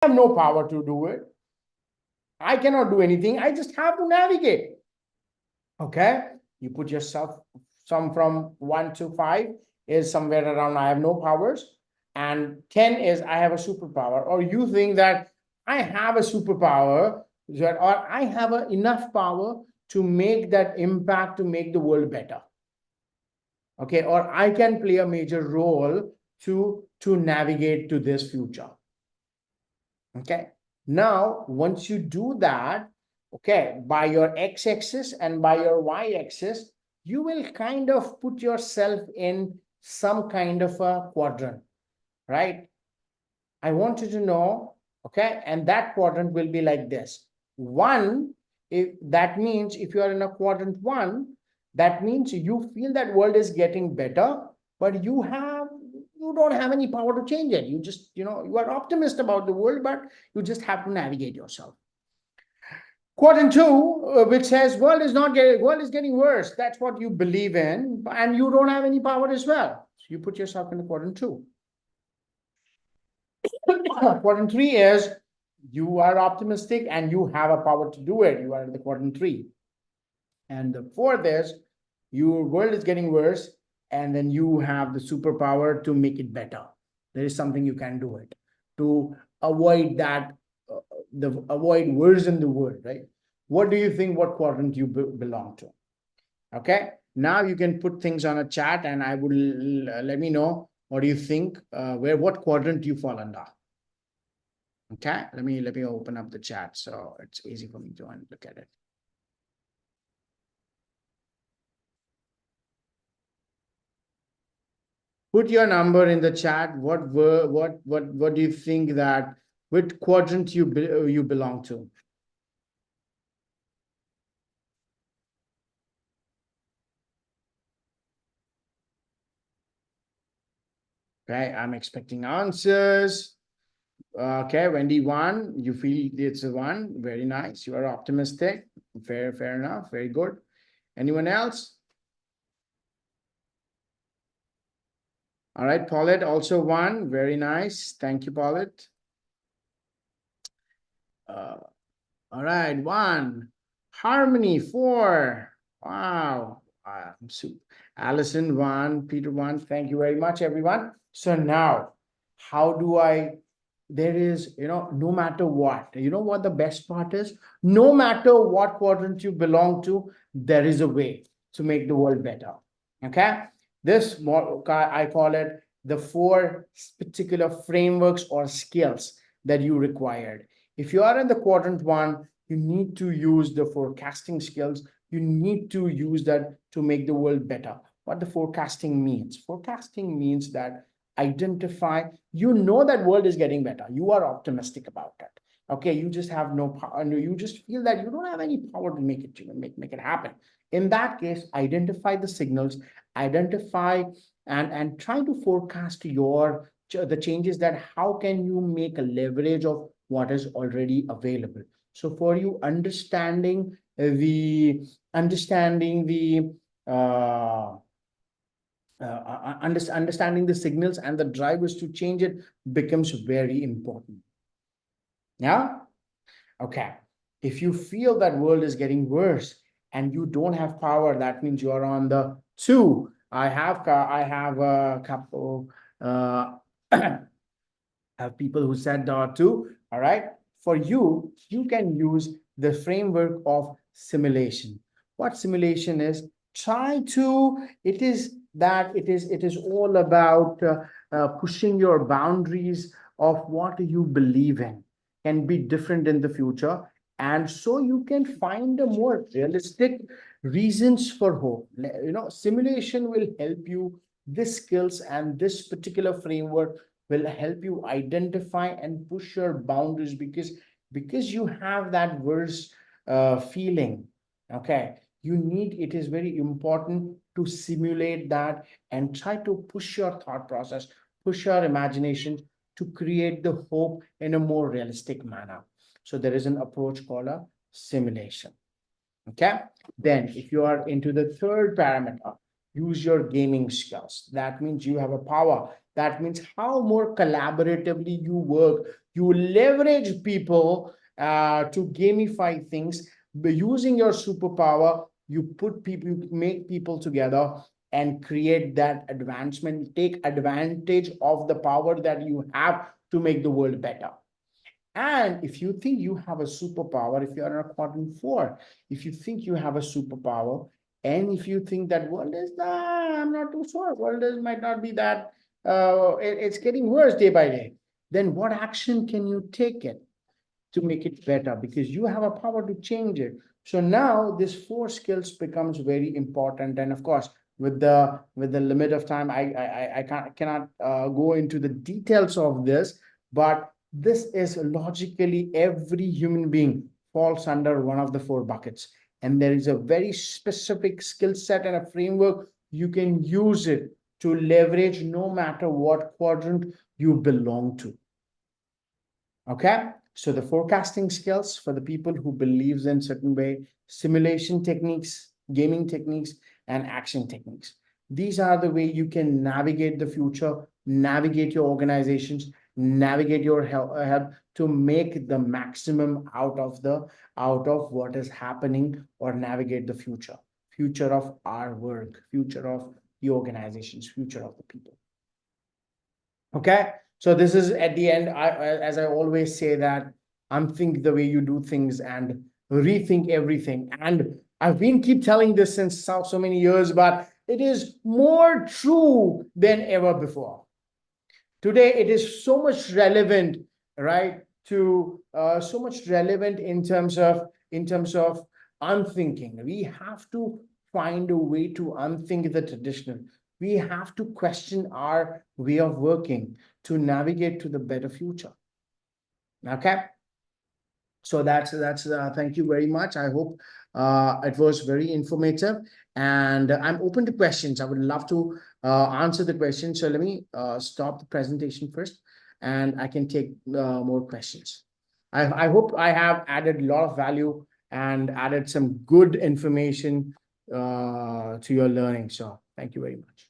have no power to do it. I cannot do anything. I just have to navigate. Okay, you put yourself, some from 1 to 5 is somewhere around I have no powers, and 10 is I have a superpower. Or you think that I have a superpower, or I have enough power to make that impact, to make the world better. Okay, or I can play a major role to navigate to this future. Okay, now once you do that, okay, by your x-axis and by your y-axis, you will kind of put yourself in some kind of a quadrant, right? I want you to know, okay, and that quadrant will be like this. One, if that means if you are in a quadrant one, that means you feel that world is getting better, but you don't have any power to change it. You just, you are optimist about the world, but you just have to navigate yourself. Quadrant two, which says world is getting worse. That's what you believe in, and you don't have any power as well. So you put yourself in the quadrant two. Quadrant three is you are optimistic and you have a power to do it. You are in the quadrant three. And the fourth is your world is getting worse, and then you have the superpower to make it better. There is something you can do it to avoid that, avoid worse in the world, right? What do you think? What quadrant you belong to? Okay. Now you can put things on a chat, and I will let me know what do you think. What quadrant you fall under? Okay, let me open up the chat so it's easy for me to look at it. Put your number in the chat. What do you think that which quadrant you belong to? Okay, I'm expecting answers. Okay, Wendy, one. You feel it's a one. Very nice. You are optimistic. Fair enough. Very good. Anyone else? All right, Paulette, also one. Very nice. Thank you, Paulette. All right, one. Harmony, four. Wow. Allison, one. Peter, one. Thank you very much, everyone. So now, how do I? There is, no matter what, what the best part is? No matter what quadrant you belong to, there is a way to make the world better. Okay? This, I call it the four particular frameworks or skills that you required. If you are in the quadrant one, you need to use the forecasting skills. You need to use that to make the world better. What the forecasting means? Forecasting means that identify, that world is getting better. You are optimistic about it. Okay, you just have no power. You just feel that you don't have any power to make it make it happen. In that case, identify the signals, identify and try to forecast the changes, that how can you make a leverage of what is already available. So for you, understanding the understanding the signals and the drivers to change it becomes very important. Yeah. Okay. If you feel that world is getting worse and you don't have power, that means you are on the two. I have a couple have people who said two. All right. For you, you can use the framework of simulation. What simulation is? It is all about pushing your boundaries of what you believe in can be different in the future, and so you can find a more realistic reasons for hope. Simulation will help you. This skills and this particular framework will help you identify and push your boundaries, because you have that worse feeling. Okay, it is very important to simulate that and try to push your thought process, push your imagination to create the hope in a more realistic manner. So there is an approach called a simulation. Okay, then if you are into the third parameter, use your gaming skills. That means you have a power. That means how more collaboratively you work You leverage people to gamify things. By using your superpower, you put people, you make people together and create that advancement, take advantage of the power that you have to make the world better. And if you think you have a superpower, if you're in a quadrant four, if you think you have a superpower, and if you think that world is, I'm not too sure, world is might not be that, it's getting worse day by day, then what action can you take it to make it better? Because you have a power to change it. So now this four skills becomes very important. And of course, with the limit of time, I cannot go into the details of this, but this is logically every human being falls under one of the four buckets. And there is a very specific skill set and a framework you can use it to leverage no matter what quadrant you belong to. Okay, so the forecasting skills for the people who believes in certain way, simulation techniques, gaming techniques, and action techniques. These are the way you can navigate the future, navigate your organizations, navigate your help to make the maximum out of what is happening, or navigate the future of our work, future of the organizations, future of the people. Okay, so this is at the end. As I always say, that unthink the way you do things and rethink everything. And I've been keep telling this since so many years, but it is more true than ever before. Today, it is so much relevant, right? To so much relevant in terms of unthinking. We have to find a way to unthink the traditional. We have to question our way of working to navigate to the better future. Okay, so that's thank you very much. I hope it was very informative, and I'm open to questions. I would love to answer the questions. So let me stop the presentation first, and I can take more questions. I hope I have added a lot of value and added some good information to your learning. So thank you very much.